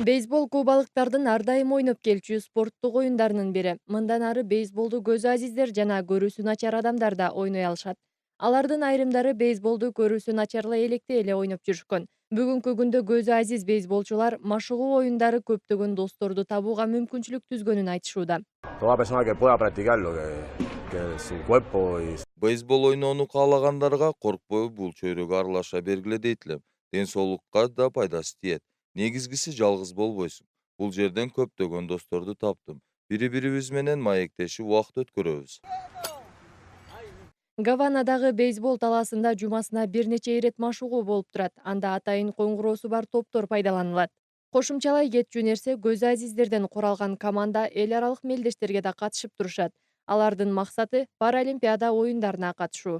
Бейсбол кубалыктардын ар дайым ойноп келчү спорттук оюндарынын бири. Мындан ары бейсболду көзү азиздер жана көрүүсү начар адамдар да ойной алышат. Алардын айрымдары бейсболду көрүүсү начарлай электе эле ойноп жүрүшкөн. Бүгүнкү күндө көзү азиз бейсболчулар машыгуу оюндары көптөгөн досторду табууга мүмкүнчүлүк түзгөнүн айтышууда. Toda persona que pueda practicarlo, que su cuerpo y Бейсбол ойноону каалагандарга коркпой бул чөйрөгө аралаша бергиле дейт элем. Ден соолукка да пайдасы тиет. Негизгиси жалгыз болбойсуң. Бул жерден көптөгөн досторду таптым. Бири-бирибиз менен маектешип убакыт өткөрөбүз. Гаванадагы бейсбол талаасында жумасына бир нече ирет машыгуу болуп турат. Анда атайын коңгуроосу бар топтор пайдаланылат. Кошумчалай кетчү нерсе көзү азиздерден куралган команда эл аралык мелдештерге да катышып турушат. Алардын максаты Паралимпиада оюндарына катышуу.